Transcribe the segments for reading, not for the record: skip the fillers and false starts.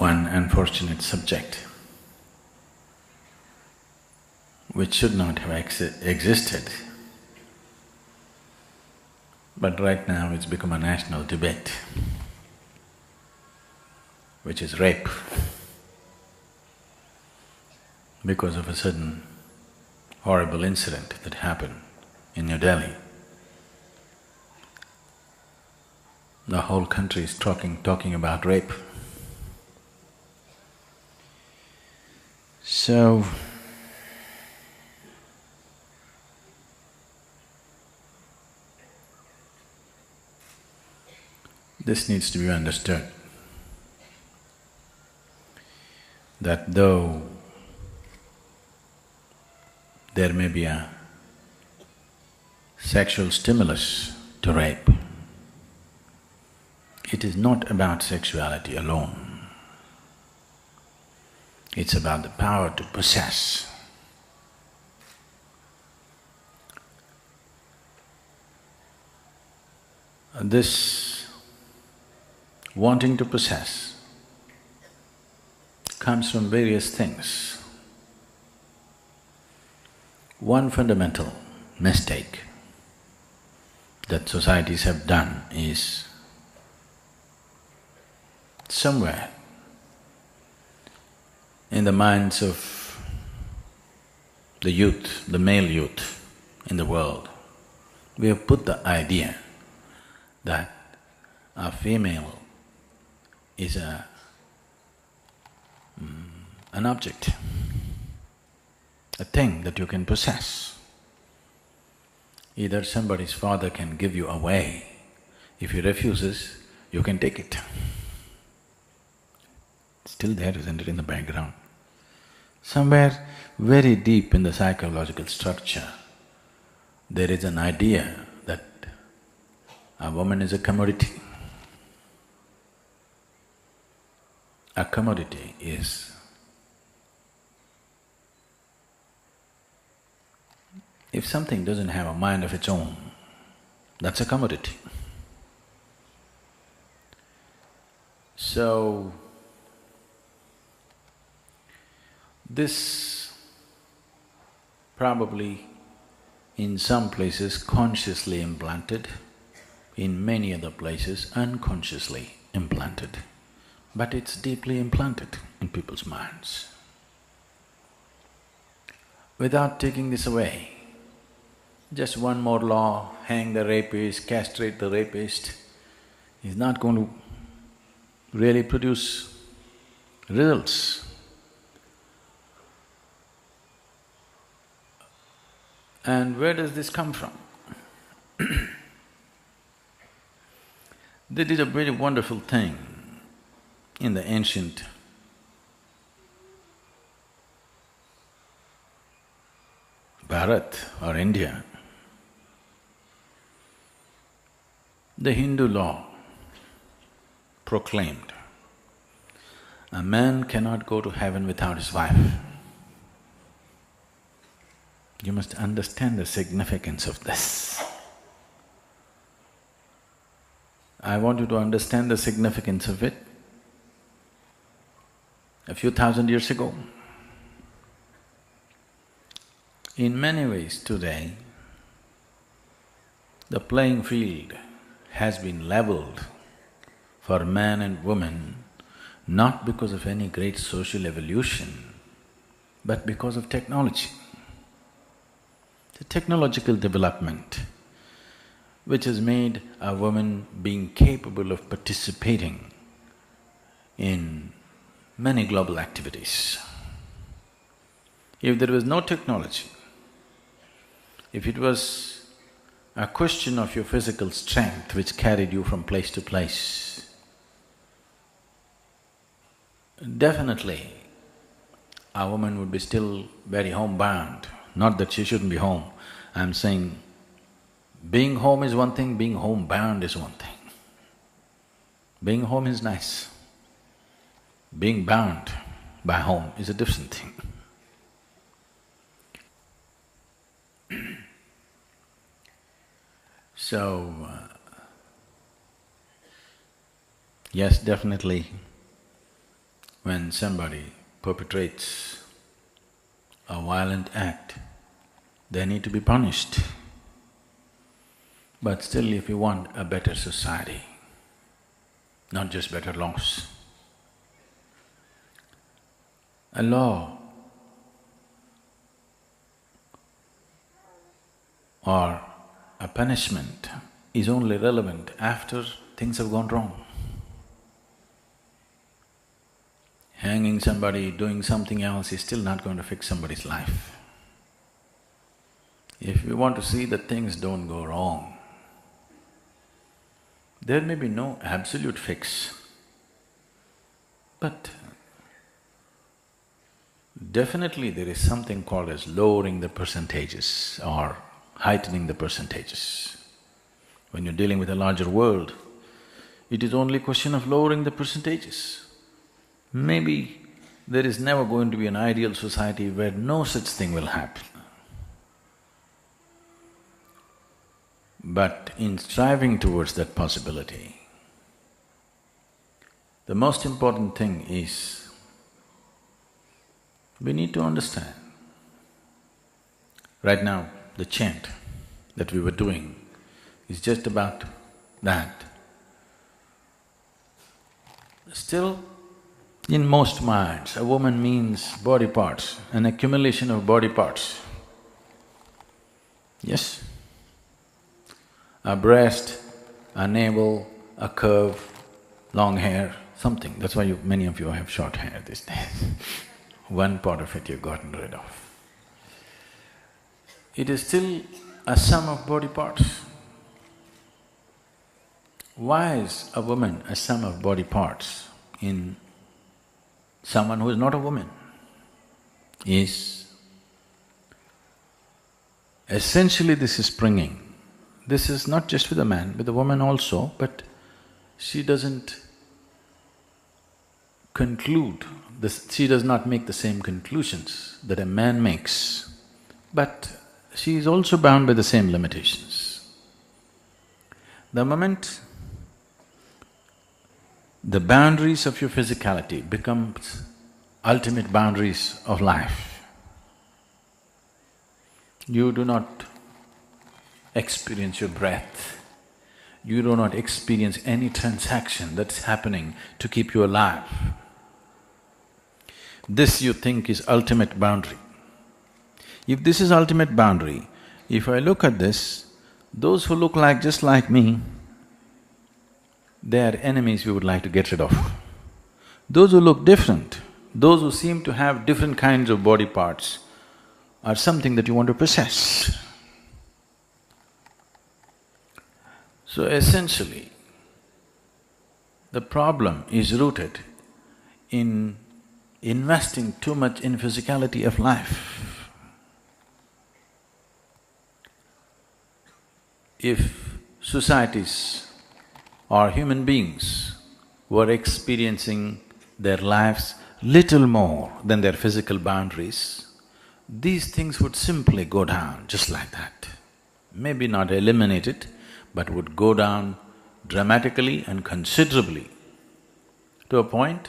one unfortunate subject which should not have existed, but right now it's become a national debate, which is rape. Because of a certain horrible incident that happened in New Delhi, the whole country is talking about rape. So, this needs to be understood, that though there may be a sexual stimulus to rape, it is not about sexuality alone. It's about the power to possess. This wanting to possess comes from various things. One fundamental mistake that societies have done is somewhere in the minds of the youth, the male youth in the world, we have put the idea that a female is an object, a thing that you can possess. Either somebody's father can give you away, if he refuses, you can take it. It's still there, isn't it, in the background? Somewhere very deep in the psychological structure, there is an idea that a woman is a commodity. A commodity is… if something doesn't have a mind of its own, that's a commodity. So, this probably in some places consciously implanted, in many other places unconsciously implanted, but it's deeply implanted in people's minds. Without taking this away, just one more law, hang the rapist, castrate the rapist, is not going to really produce results. And where does this come from? There is a very wonderful thing in the ancient Bharat or India. The Hindu law proclaimed, a man cannot go to heaven without his wife. You must understand the significance of this. I want you to understand the significance of it. A few thousand years ago, in many ways today, the playing field has been leveled for man and woman not because of any great social evolution, but because of technology. The technological development which has made a woman being capable of participating in many global activities. If there was no technology, if it was a question of your physical strength which carried you from place to place, definitely a woman would be still very homebound. Not that she shouldn't be home, I'm saying being home is one thing, being homebound is one thing. Being home is nice. Being bound by home is a different thing. So, yes, definitely When somebody perpetrates a violent act, they need to be punished. But still, if you want a better society, not just better laws, a law or a punishment is only relevant after things have gone wrong. Hanging somebody, doing something else is still not going to fix somebody's life. If we want to see that things don't go wrong, there may be no absolute fix, but definitely there is something called as lowering the percentages or heightening the percentages. When you're dealing with a larger world, it is only a question of lowering the percentages. Maybe there is never going to be an ideal society where no such thing will happen. But in striving towards that possibility, the most important thing is we need to understand. Right now, the chant that we were doing is just about that. Still, in most minds, a woman means body parts, an accumulation of body parts. Yes? A breast, a navel, a curve, long hair, something. That's why many of you have short hair these days. One part of it you've gotten rid of. It is still a sum of body parts. Why is a woman a sum of body parts in someone who is not a woman? Is essentially this is springing. This is not just with a man, with a woman also, but she doesn't conclude, she does not make the same conclusions that a man makes, but she is also bound by the same limitations. The moment the boundaries of your physicality becomes ultimate boundaries of life, you do not experience your breath, you do not experience any transaction that's happening to keep you alive. This you think is ultimate boundary. If this is ultimate boundary, if I look at this, those who look like just like me, they are enemies we would like to get rid of. Those who look different, those who seem to have different kinds of body parts are something that you want to possess. So essentially, the problem is rooted in investing too much in physicality of life. If societies or human beings were experiencing their lives little more than their physical boundaries, these things would simply go down just like that. Maybe not eliminated, but would go down dramatically and considerably to a point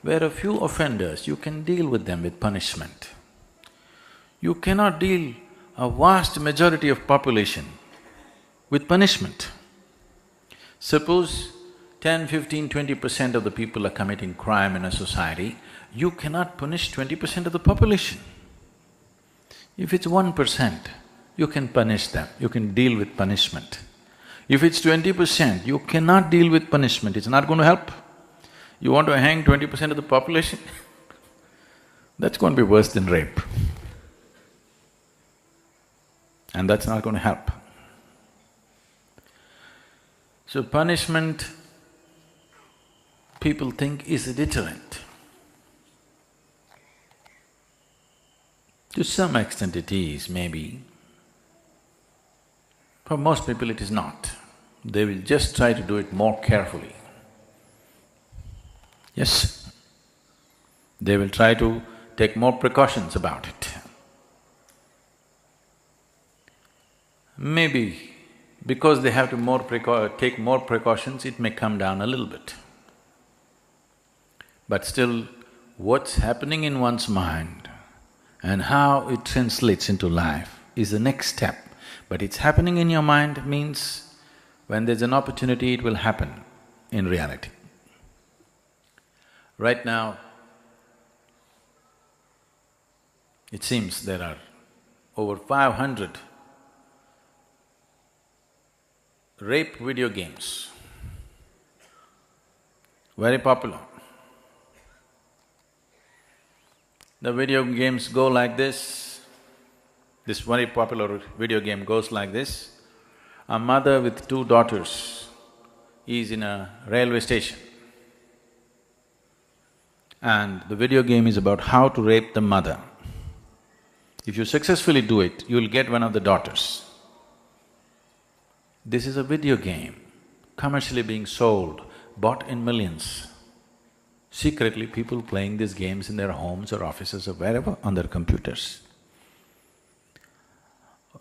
where a few offenders, you can deal with them with punishment. You cannot deal a vast majority of population with punishment. Suppose 10, 15, 20% of the people are committing crime in a society, you cannot punish 20% of the population. If it's 1%, you can punish them, you can deal with punishment. If it's 20%, you cannot deal with punishment, it's not going to help. You want to hang 20% of the population? That's going to be worse than rape. And that's not going to help. So punishment, people think, is a deterrent. To some extent it is, maybe. For most people it is not. They will just try to do it more carefully. Yes, they will try to take more precautions about it. Maybe because they have to take more precautions, it may come down a little bit. But still, what's happening in one's mind and how it translates into life is the next step. But it's happening in your mind means when there's an opportunity, it will happen in reality. Right now, it seems there are over 500 rape video games, very popular. The video games go like this very popular video game goes like this. A mother with two daughters is in a railway station, and the video game is about how to rape the mother. If you successfully do it, you'll get one of the daughters. This is a video game, commercially being sold, bought in millions. Secretly, people playing these games in their homes or offices or wherever on their computers.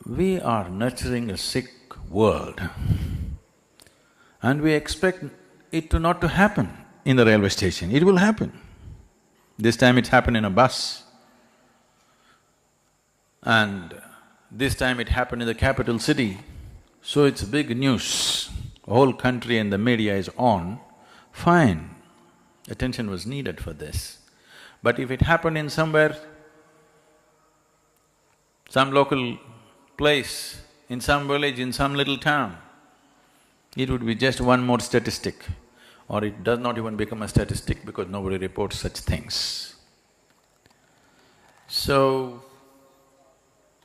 We are nurturing a sick world and we expect it not to happen in the railway station. It will happen. This time it happened in a bus, and this time it happened in the capital city, so it's big news. The whole country and the media is on, fine, attention was needed for this. But if it happened in somewhere, some local place, in some village, in some little town, it would be just one more statistic, or it does not even become a statistic because nobody reports such things. So,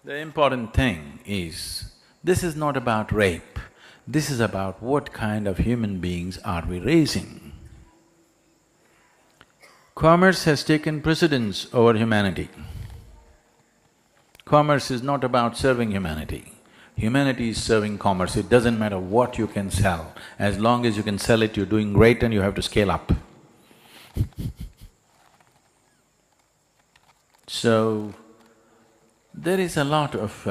the important thing is, this is not about rape, this is about what kind of human beings are we raising. Commerce has taken precedence over humanity. Commerce is not about serving humanity. Humanity is serving commerce. It doesn't matter what you can sell. As long as you can sell it, you're doing great and you have to scale up. So, there is a lot of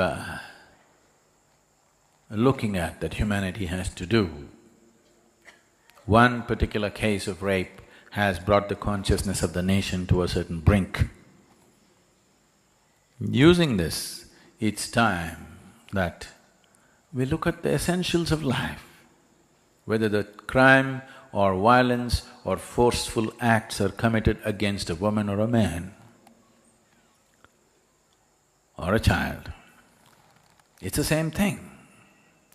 looking at that humanity has to do. One particular case of rape has brought the consciousness of the nation to a certain brink. Using this, it's time that we look at the essentials of life. Whether the crime or violence or forceful acts are committed against a woman or a man or a child, it's the same thing.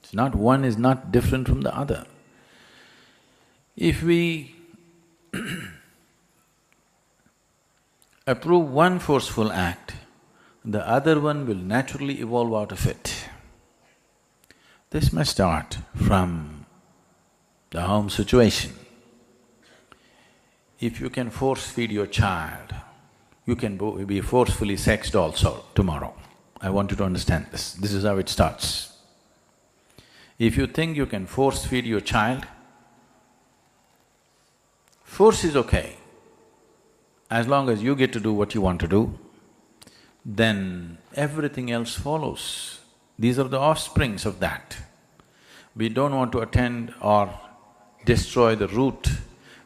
It's not… one is not different from the other. If we approve one forceful act, the other one will naturally evolve out of it. This must start from the home situation. If you can force-feed your child, you can be forcefully sexed also tomorrow. I want you to understand this. This is how it starts. If you think you can force-feed your child, force is okay. As long as you get to do what you want to do, then everything else follows. These are the offsprings of that. We don't want to attend or destroy the root,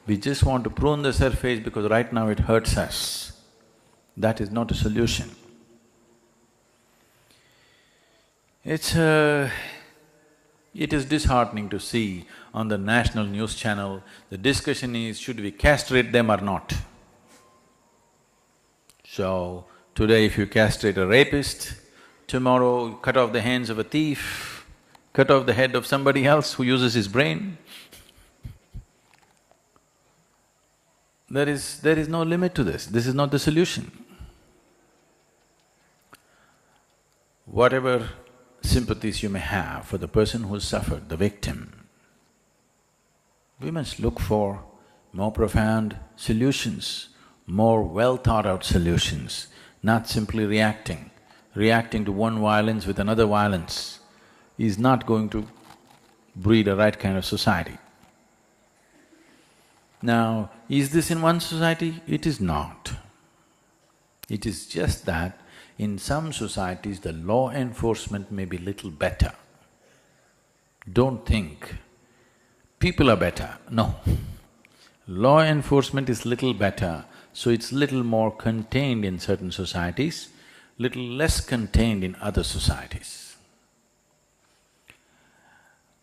we just want to prune the surface because right now it hurts us. That is not a solution. It is disheartening to see on the national news channel, the discussion is, should we castrate them or not? So, today if you castrate a rapist, tomorrow you cut off the hands of a thief, cut off the head of somebody else who uses his brain. There is no limit to this is not the solution. Whatever sympathies you may have for the person who suffered, the victim, we must look for more profound solutions, more well-thought-out solutions, not simply reacting. Reacting to one violence with another violence is not going to breed a right kind of society. Now, is this in one society? It is not. It is just that in some societies the law enforcement may be little better. Don't think people are better, no. Law enforcement is little better, So it's little more contained in certain societies, little less contained in other societies.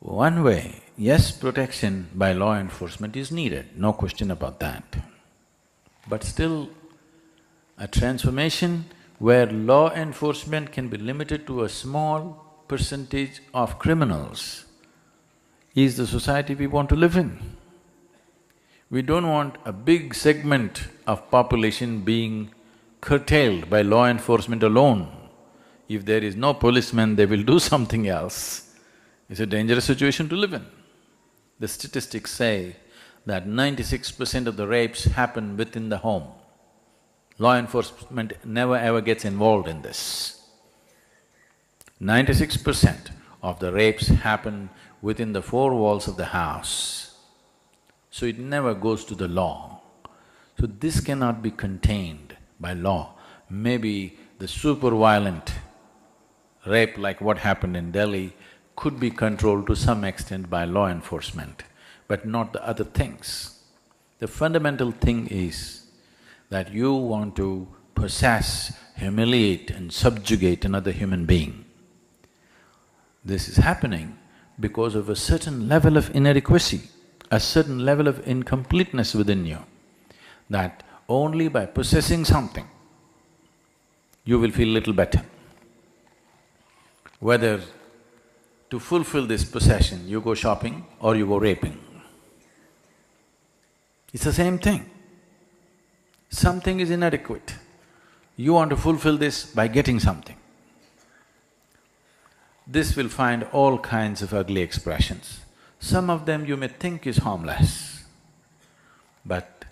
One way, yes, protection by law enforcement is needed, no question about that. But still, a transformation where law enforcement can be limited to a small percentage of criminals is the society we want to live in. We don't want a big segment of population being curtailed by law enforcement alone. If there is no policeman, they will do something else. It's a dangerous situation to live in. The statistics say that 96% of the rapes happen within the home. Law enforcement never ever gets involved in this. 96% of the rapes happen within the four walls of the house. So it never goes to the law. So this cannot be contained by law. Maybe the super violent rape like what happened in Delhi could be controlled to some extent by law enforcement, but not the other things. The fundamental thing is that you want to possess, humiliate and subjugate another human being. This is happening because of a certain level of inadequacy, a certain level of incompleteness within you, that only by possessing something, you will feel little better. Whether to fulfill this possession, you go shopping or you go raping. It's the same thing. Something is inadequate. You want to fulfill this by getting something. This will find all kinds of ugly expressions. Some of them you may think is harmless, but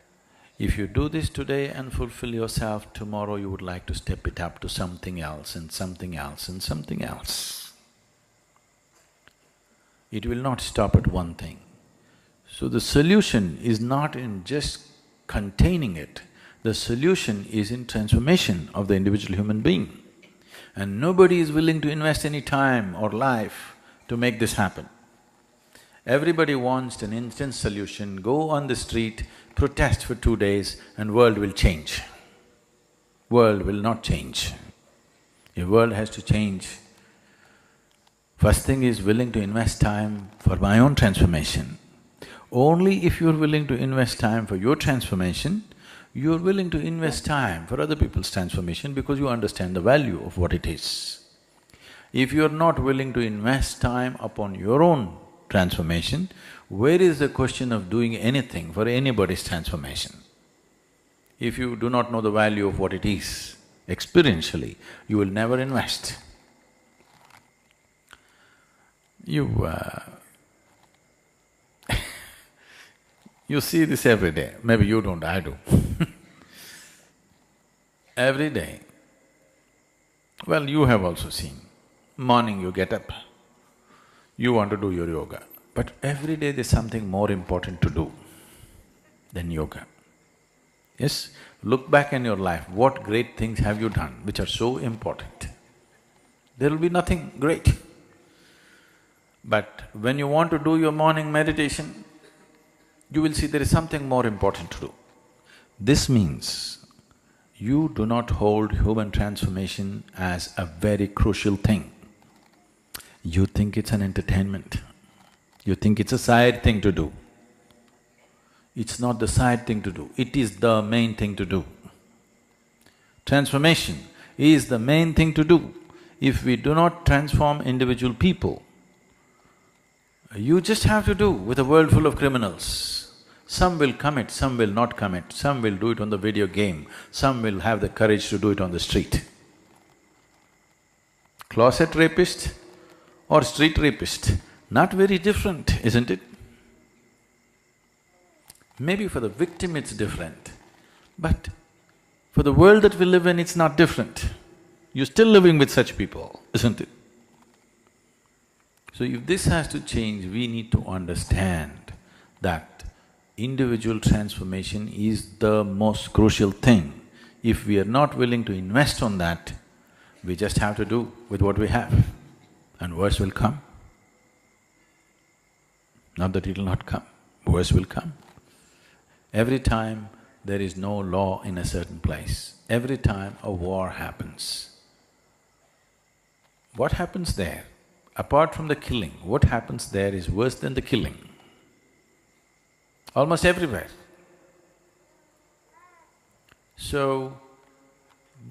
if you do this today and fulfill yourself, tomorrow you would like to step it up to something else and something else and something else. It will not stop at one thing. So the solution is not in just containing it, the solution is in transformation of the individual human being. And nobody is willing to invest any time or life to make this happen. Everybody wants an instant solution, go on the street, protest for 2 days and world will change. World will not change. If world has to change, first thing is willing to invest time for my own transformation. Only if you're willing to invest time for your transformation, you're willing to invest time for other people's transformation because you understand the value of what it is. If you're not willing to invest time upon your own transformation, where is the question of doing anything for anybody's transformation? If you do not know the value of what it is experientially, you will never invest. You see this every day, maybe you don't, I do every day. Well, you have also seen, morning you get up, you want to do your yoga, but every day there's something more important to do than yoga. Yes? Look back in your life, what great things have you done which are so important? There will be nothing great. But when you want to do your morning meditation, you will see there is something more important to do. This means you do not hold human transformation as a very crucial thing. You think it's an entertainment, you think it's a side thing to do. It's not the side thing to do, it is the main thing to do. Transformation is the main thing to do. If we do not transform individual people, you just have to do with a world full of criminals. Some will commit, some will not commit, some will do it on the video game, some will have the courage to do it on the street. Closet rapist or street rapist, not very different, isn't it? Maybe for the victim it's different, but for the world that we live in, it's not different. You're still living with such people, isn't it? So if this has to change, we need to understand that individual transformation is the most crucial thing. If we are not willing to invest on that, we just have to do with what we have, and worse will come. Not that it will not come, worse will come. Every time there is no law in a certain place. Every time a war happens, what happens there? Apart from the killing, what happens there is worse than the killing. Almost everywhere. So,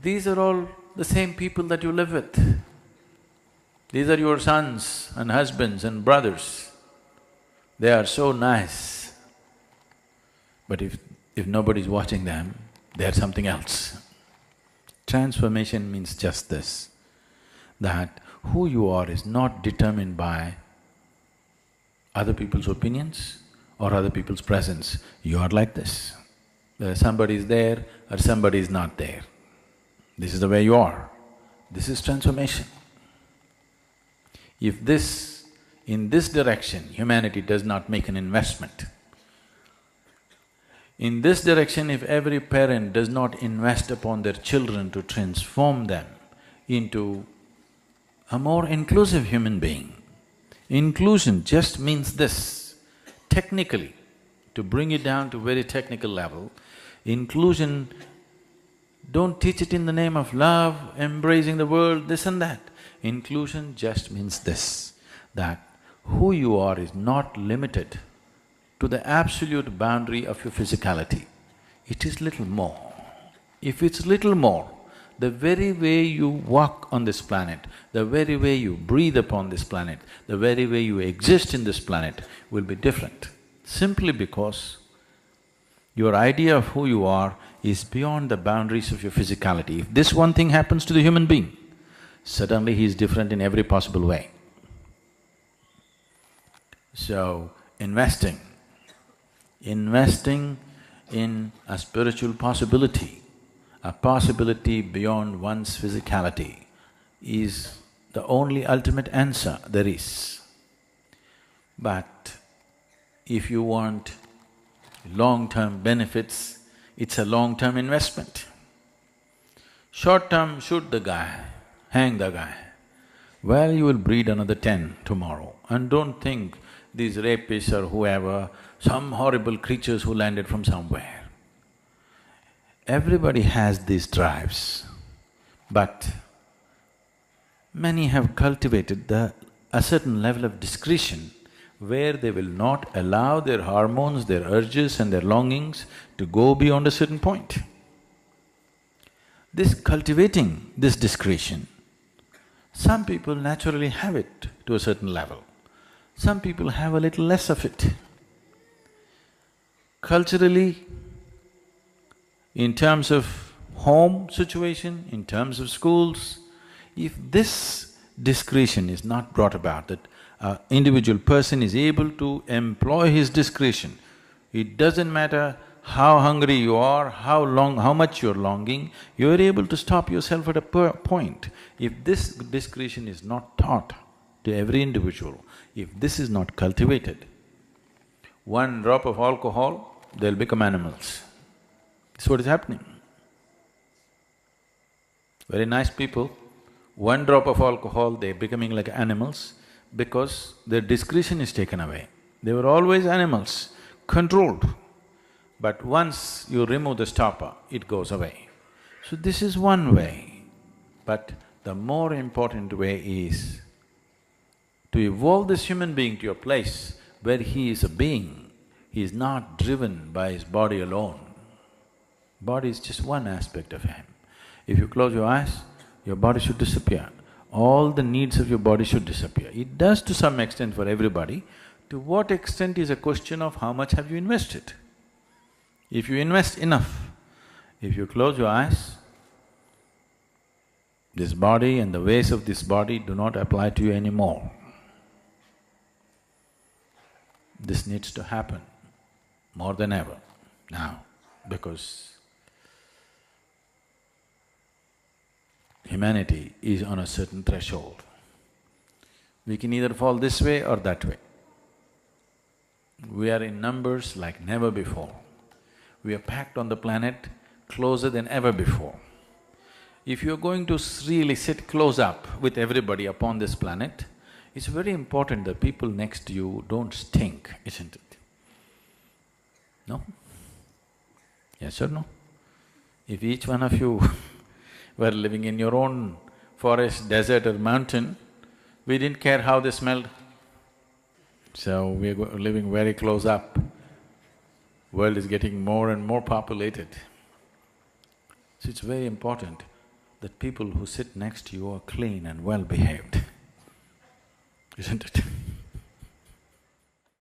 these are all the same people that you live with. These are your sons and husbands and brothers. They are so nice. But if nobody's watching them, they're something else. Transformation means just this, that who you are is not determined by other people's opinions or other people's presence. You are like this. Whether somebody is there or somebody is not there. This is the way you are. This is transformation. If in this direction, humanity does not make an investment, in this direction, if every parent does not invest upon their children to transform them into a more inclusive human being. Inclusion just means this, technically, to bring it down to very technical level, inclusion, don't teach it in the name of love, embracing the world, this and that. Inclusion just means this, that who you are is not limited to the absolute boundary of your physicality. It is little more. If it's little more, the very way you walk on this planet, the very way you breathe upon this planet, the very way you exist in this planet will be different, simply because your idea of who you are is beyond the boundaries of your physicality. If this one thing happens to the human being, suddenly he is different in every possible way. So, investing in a spiritual possibility, a possibility beyond one's physicality, is the only ultimate answer there is. But if you want long-term benefits, it's a long-term investment. Short-term, shoot the guy, hang the guy. Well, you will breed another 10 tomorrow. And don't think these rapists or whoever, some horrible creatures who landed from somewhere. Everybody has these drives, but many have cultivated a certain level of discretion where they will not allow their hormones, their urges and their longings to go beyond a certain point. This cultivating this discretion, some people naturally have it to a certain level, some people have a little less of it. Culturally, in terms of home situation, in terms of schools, if this discretion is not brought about, that an individual person is able to employ his discretion, it doesn't matter how hungry you are, how much you're longing, you're able to stop yourself at a point. If this discretion is not taught to every individual, if this is not cultivated, one drop of alcohol, they'll become animals. That's what is happening. Very nice people, one drop of alcohol, they're becoming like animals because their discretion is taken away. They were always animals, controlled. But once you remove the stopper, it goes away. So this is one way. But the more important way is to evolve this human being to a place where he is a being, he is not driven by his body alone. Body is just one aspect of him. If you close your eyes, your body should disappear. All the needs of your body should disappear. It does to some extent for everybody. To what extent is a question of how much have you invested. If you invest enough, if you close your eyes, this body and the ways of this body do not apply to you anymore. This needs to happen more than ever now, because humanity is on a certain threshold. We can either fall this way or that way. We are in numbers like never before. We are packed on the planet closer than ever before. If you're going to really sit close up with everybody upon this planet, it's very important that people next to you don't stink, isn't it? No? Yes or no? If each one of you were living in your own forest, desert or mountain, we didn't care how they smelled. So we're living very close up. World is getting more and more populated. So it's very important that people who sit next to you are clean and well behaved, isn't it?